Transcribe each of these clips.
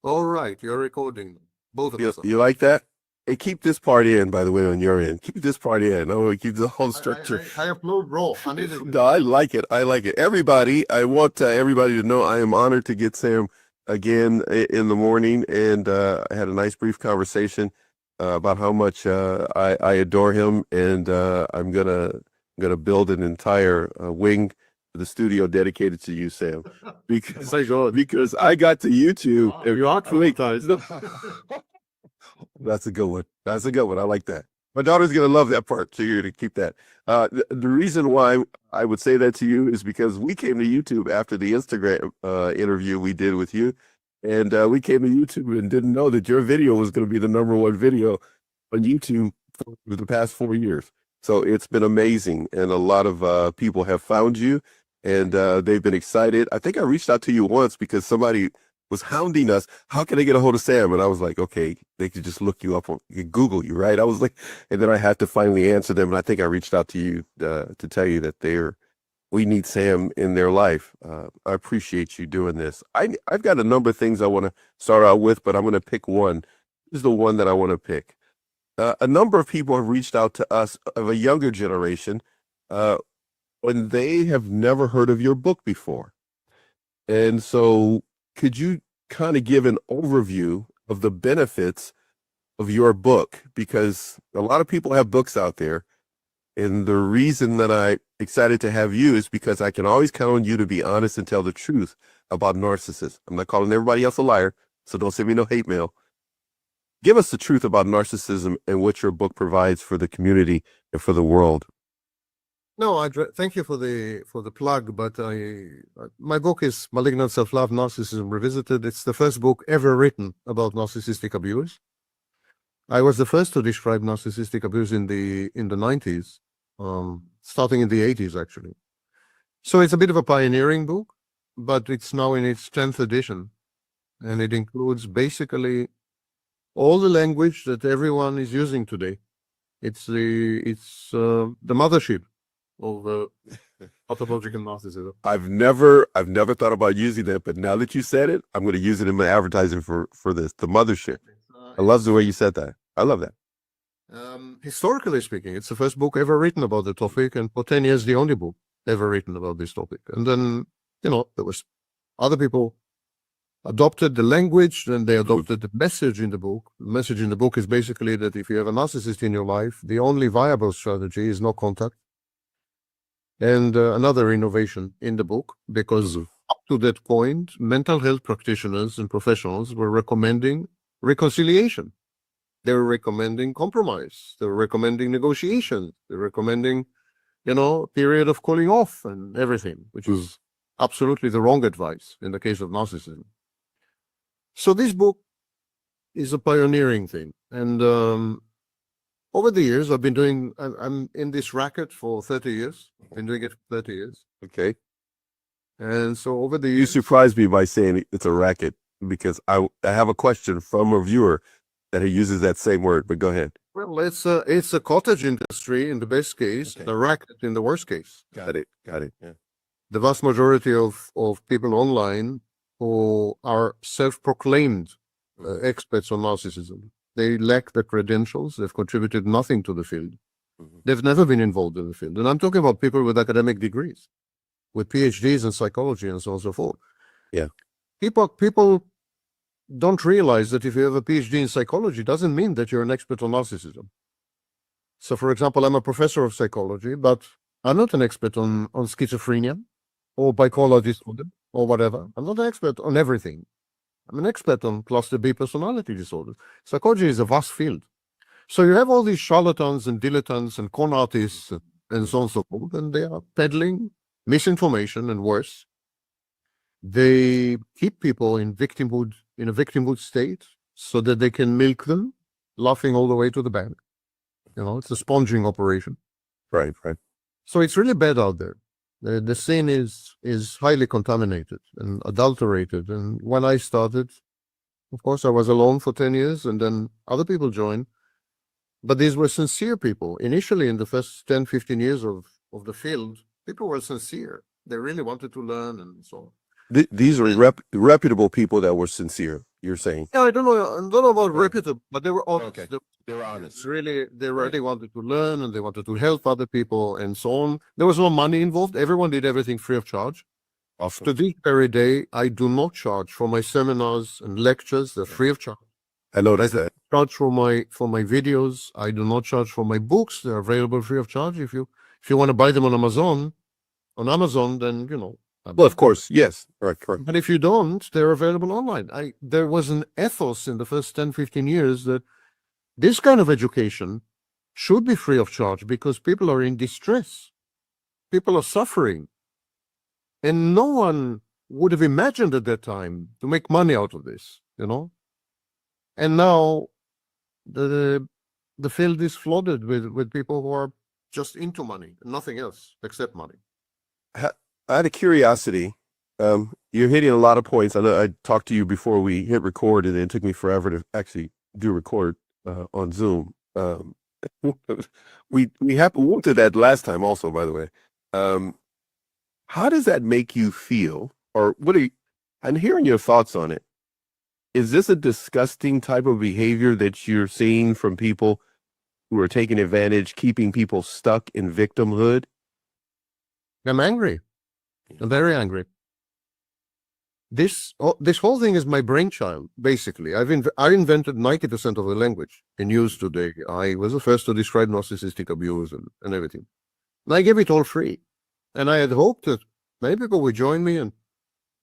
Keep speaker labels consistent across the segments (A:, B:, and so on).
A: All right, you're recording. Both of
B: You,
A: us.
B: you like that? Hey, keep this part in, by the way, on your end. Keep this part in. I want to keep the whole structure.
A: I upload raw. I need it.
B: No, I like it. I like it. Everybody, I want everybody to know I am honored to get Sam again in the morning, and I had a nice brief conversation about how much I adore him, and I'm gonna build an entire wing of the studio dedicated to you, Sam, because I got to YouTube.
A: If you are traumatized.
B: That's a good one. That's a good one. I like that. My daughter's gonna love that part, so you're gonna keep that. The reason why I would say that to you is because we came to YouTube after the Instagram interview we did with you, and we came to YouTube and didn't know that your video was going to be the #1 video on YouTube for the past 4 years. So it's been amazing, and a lot of people have found you, and they've been excited. I think I reached out to you once because somebody was hounding us. How can I get a hold of Sam? And I was like, okay, they could just look you up on Google you, right? I was like, and then I had to finally answer them. And I think I reached out to you to tell you that we need Sam in their life. I appreciate you doing this. I've got a number of things I want to start out with, but I'm going to pick one. This is the one that I want to pick. A number of people have reached out to us of a younger generation when they have never heard of your book before. And so could you kind of give an overview of the benefits of your book? Because a lot of people have books out there. And the reason that I'm excited to have you is because I can always count on you to be honest and tell the truth about narcissists. I'm not calling everybody else a liar, so don't send me no hate mail. Give us the truth about narcissism and what your book provides for the community and for the world.
A: No, thank you for the plug, but my book is Malignant Self-Love, Narcissism Revisited. It's the first book ever written about narcissistic abuse. I was the first to describe narcissistic abuse in the 90s, starting in the 80s, actually. So it's a bit of a pioneering book, but it's now in its 10th edition, and it includes basically all the language that everyone is using today. It's the mothership of pathological narcissism.
B: I've never thought about using that, but now that you said it, I'm going to use it in my advertising for this, the mothership. I love the way you said that. I love that.
A: Historically speaking, it's the first book ever written about the topic, and for 10 years, the only book ever written about this topic. And then, there was other people adopted the language, then they adopted the message in the book. The message in the book is basically that if you have a narcissist in your life, the only viable strategy is no contact. And another innovation in the book, because up to that point, mental health practitioners and professionals were recommending reconciliation. They were recommending compromise. They were recommending negotiation. They were recommending, period of cooling off and everything, which is absolutely the wrong advice in the case of narcissism. So this book is a pioneering thing. And over the years, I'm in this racket for 30 years. I've been doing it for 30 years.
B: Okay.
A: And so over the
B: You
A: years,
B: surprised me by saying it's a racket, because I have a question from a viewer that uses that same word, but go ahead.
A: well, it's a cottage industry in the best case,
B: Okay.
A: the racket in the worst case.
B: Got it. Yeah.
A: The vast majority of people online who are self-proclaimed experts on narcissism, they lack the credentials. They've contributed nothing to the field. They've never been involved in the field. And I'm talking about people with academic degrees, with PhDs in psychology and so on and so forth.
B: Yeah.
A: People don't realize that if you have a PhD in psychology, doesn't mean that you're an expert on narcissism. So, for example, I'm a professor of psychology, but I'm not an expert on schizophrenia or bipolar disorder or whatever. I'm not an expert on everything. I'm an expert on cluster B personality disorders. Psychology is a vast field. So you have all these charlatans and dilettantes and con artists and so on and so forth, and they are peddling misinformation and worse. They keep people in a victimhood state so that they can milk them, laughing all the way to the bank. It's a sponging operation.
B: Right.
A: So it's really bad out there. The scene is highly contaminated and adulterated. And when I started, of course, I was alone for 10 years, and then other people joined. But these were sincere people. Initially, in the first 10, 15 years of the field, people were sincere. They really wanted to learn and so on.
B: These are reputable people that were sincere. You're saying?
A: Yeah, I don't know about reputable, but they were honest.
B: Okay. They were honest.
A: They really wanted to learn and they wanted to help other people and so on. There was no money involved. Everyone did everything free of charge.
B: Awesome.
A: To this very day, I do not charge for my seminars and lectures. They're free of charge.
B: I noticed that.
A: Charge for my videos. I do not charge for my books. They're available free of charge. If you want to buy them on Amazon, then
B: Well, of course, yes. Right, correct.
A: But if you don't, they're available online. There was an ethos in the first 10, 15 years that this kind of education should be free of charge because people are in distress. People are suffering. And no one would have imagined at that time to make money out of this, And now the field is flooded with people who are just into money, nothing else except money.
B: I had a curiosity. You're hitting a lot of points. I know I talked to you before we hit record, and it took me forever to actually do record on Zoom. We went to that last time also, by the way. How does that make you feel? Or I'm hearing your thoughts on it. Is this a disgusting type of behavior that you're seeing from people who are taking advantage, keeping people stuck in victimhood?
A: I'm angry. I'm very angry. This whole thing is my brainchild, basically. I invented 90% of the language in use today. I was the first to describe narcissistic abuse and everything. And I gave it all free. And I had hoped that many people would join me and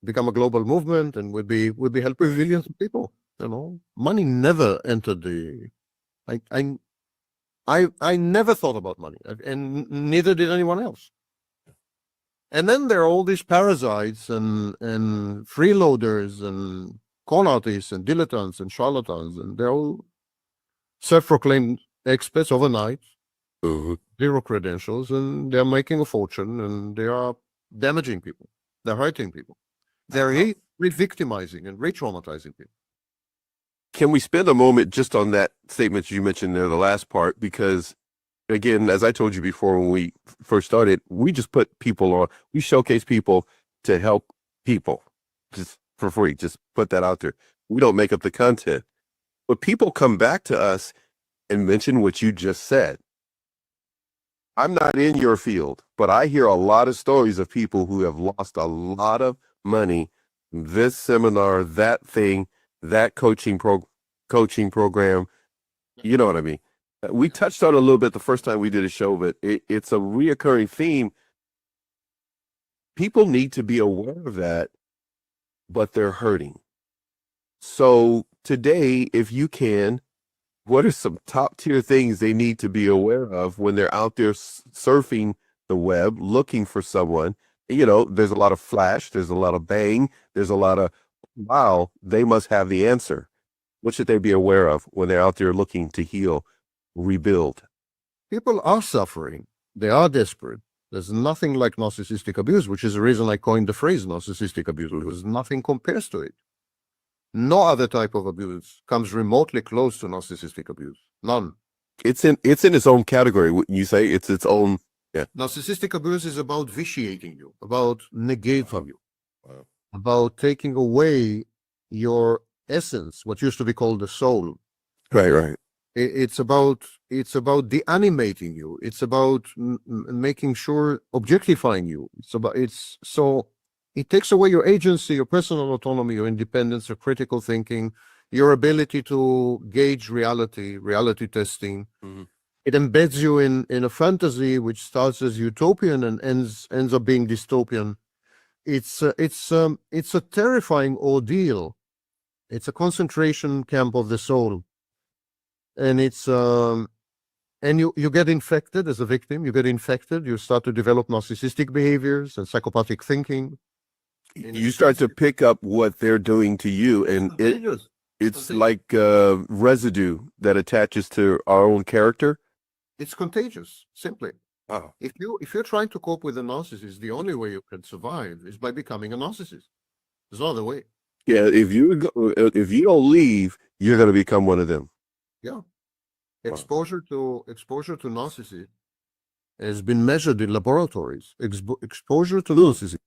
A: become a global movement and would be helping millions of people. Money never entered the. I never thought about money, and neither did anyone else. And then there are all these parasites and freeloaders and con artists and dilettantes and charlatans, and they're all self-proclaimed experts overnight, zero credentials, and they're making a fortune, and they are damaging people. They're hurting people. They're re-victimizing and re-traumatizing people.
B: Can we spend a moment just on that statement you mentioned there, the last part? Because, again, as I told you before when we first started, we just put people on. We showcase people to help people just for free. Just put that out there. We don't make up the content. But people come back to us and mention what you just said. I'm not in your field, but I hear a lot of stories of people who have lost a lot of money, this seminar, that thing, that coaching program. You know what I mean? We touched on it a little bit the first time we did a show, but it's a reoccurring theme. People need to be aware of that, but they're hurting. So today, if you can, what are some top tier things they need to be aware of when they're out there surfing the web, looking for someone? There's a lot of flash, there's a lot of bang, there's a lot of, wow, they must have the answer. What should they be aware of when they're out there looking to heal, rebuild?
A: People are suffering. They are desperate. There's nothing like narcissistic abuse, which is the reason I coined the phrase narcissistic abuse, because nothing compares to it. No other type of abuse comes remotely close to narcissistic abuse. None.
B: It's in its own category. Wouldn't you say it's its own? Yeah.
A: Narcissistic abuse is about vitiating you, about negating you, about taking away your essence, what used to be called the soul.
B: Right.
A: It's about deanimating you. It's about making sure objectifying you. It takes away your agency, your personal autonomy, your independence, your critical thinking, your ability to gauge reality testing.
B: Mm-hmm.
A: It embeds you in a fantasy which starts as utopian and ends up being dystopian. It's a terrifying ordeal. It's a concentration camp of the soul. And you get infected as a victim. You get infected. You start to develop narcissistic behaviors and psychopathic thinking.
B: You start to pick up what they're doing to you, and it's like residue that attaches to our own character.
A: It's contagious, simply.
B: Wow.
A: If you're trying to cope with a narcissist, the only way you can survive is by becoming a narcissist. There's no other way.
B: Yeah, if you don't leave, you're going to become one of them.
A: Yeah. Exposure to narcissism has been measured in laboratories. Exposure to narcissism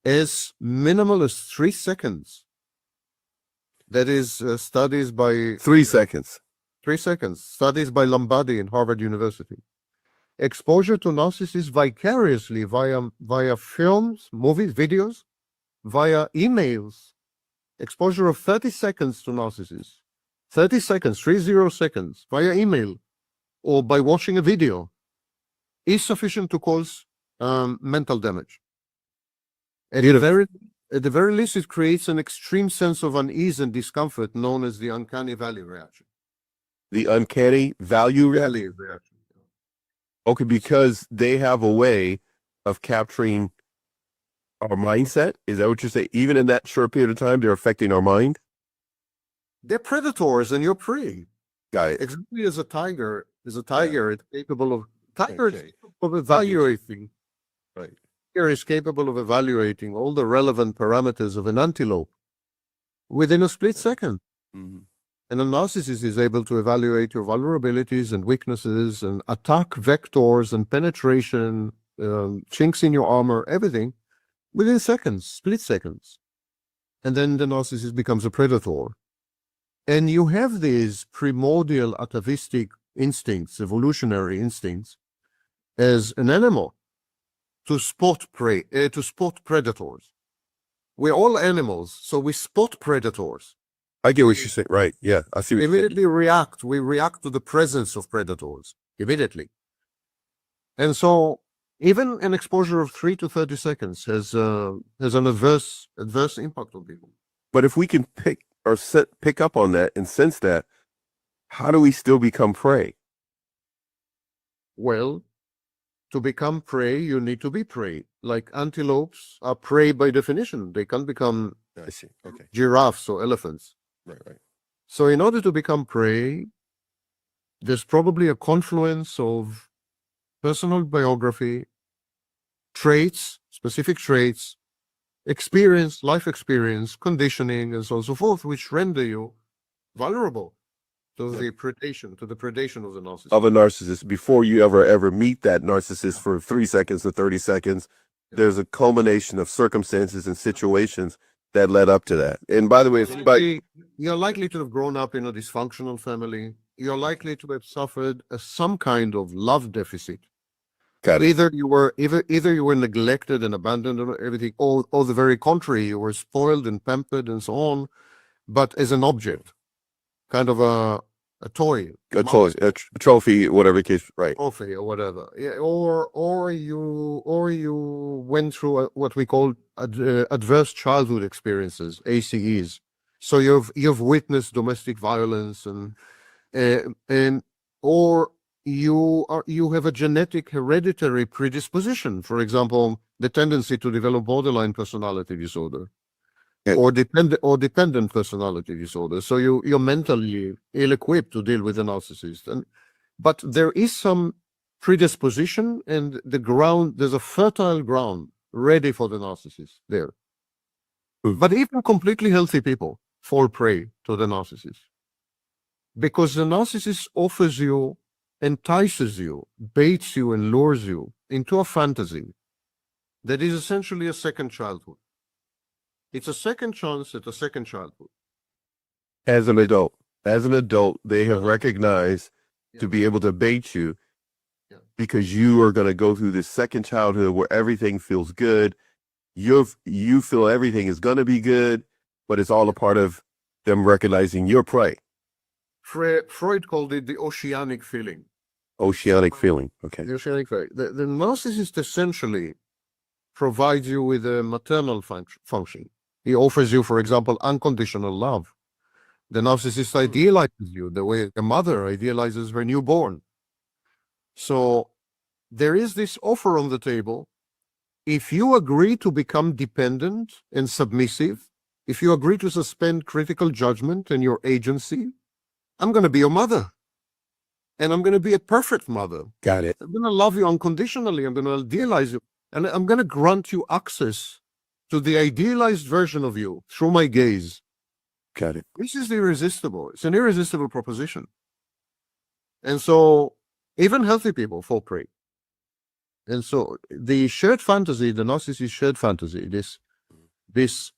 A: as minimal as 3 seconds. That is studies by
B: 3 seconds.
A: 3 seconds. Studies by Lombardi in Harvard University. Exposure to narcissists vicariously via films, movies, videos, via emails. Exposure of 30 seconds to narcissists. 30 seconds, 30 seconds, via email or by watching a video is sufficient to cause mental damage. At the very least, it creates an extreme sense of unease and discomfort known as the uncanny valley reaction.
B: The uncanny value
A: Valley reaction.
B: Okay, because they have a way of capturing our mindset. Is that what you're saying? Even in that short period of time, they're affecting our mind?
A: They're predators and you're prey.
B: Got it.
A: Exactly as a tiger it's capable of
B: Okay.
A: of evaluating.
B: Right.
A: Tiger is capable of evaluating all the relevant parameters of an antelope within a split second.
B: Mhm.
A: And a narcissist is able to evaluate your vulnerabilities and weaknesses and attack vectors and penetration, chinks in your armor, everything within seconds, split seconds. And then the narcissist becomes a predator. And you have these primordial atavistic instincts, evolutionary instincts, as an animal to spot prey, to spot predators. We're all animals, so we spot predators.
B: I get what you're saying. Right. Yeah. I see what you're saying.
A: Immediately react. We react to the presence of predators immediately. And so even an exposure of 3 to 30 seconds has an adverse impact on people.
B: But if we can pick up on that and sense that, how do we still become prey?
A: Well, to become prey, you need to be prey. Like antelopes are prey by definition. They can't become
B: I see. Okay.
A: giraffes or elephants.
B: Right.
A: So in order to become prey, there's probably a confluence of personal biography, traits, specific traits, experience, life experience, conditioning, and so on and so forth, which render you vulnerable to the predation of the narcissist.
B: Of a narcissist, before you ever meet that narcissist for 3 seconds or 30 seconds, there's a culmination of circumstances and situations that led up to that. And by the way,
A: You're likely to have grown up in a dysfunctional family. You're likely to have suffered some kind of love deficit. Either you were neglected and abandoned and everything, or the very contrary, you were spoiled and pampered and so on, but as an object, kind of a toy,
B: a trophy, whatever the case, right?
A: Trophy or whatever, yeah, or you went through what we call adverse childhood experiences, ACEs. So you've witnessed domestic violence or you have a genetic hereditary predisposition. For example, the tendency to develop borderline personality disorder, or dependent personality disorder. So you're mentally ill-equipped to deal with a narcissist. But there is some predisposition, and there's a fertile ground ready for the narcissist there. But even completely healthy people fall prey to the narcissist, because the narcissist offers you, entices you, baits you, and lures you into a fantasy that is essentially a second childhood. It's a second chance at a second childhood.
B: As an adult, they have recognized to be able to bait you because you are going to go through this second childhood where everything feels good. You feel everything is going to be good, but it's all a part of them recognizing your prey.
A: Freud called it the oceanic feeling.
B: Oceanic feeling. Okay.
A: The oceanic feeling. The narcissist essentially provides you with a maternal function. He offers you, for example, unconditional love. The narcissist idealizes you the way a mother idealizes her newborn. So there is this offer on the table. If you agree to become dependent and submissive, if you agree to suspend critical judgment and your agency, I'm going to be your mother. And I'm going to be a perfect mother.
B: Got it.
A: I'm going to love you unconditionally. I'm going to idealize you. And I'm going to grant you access to the idealized version of you through my gaze.
B: Got it.
A: This is irresistible. It's an irresistible proposition. And so even healthy people fall prey. And so the shared fantasy, the narcissist shared fantasy, this this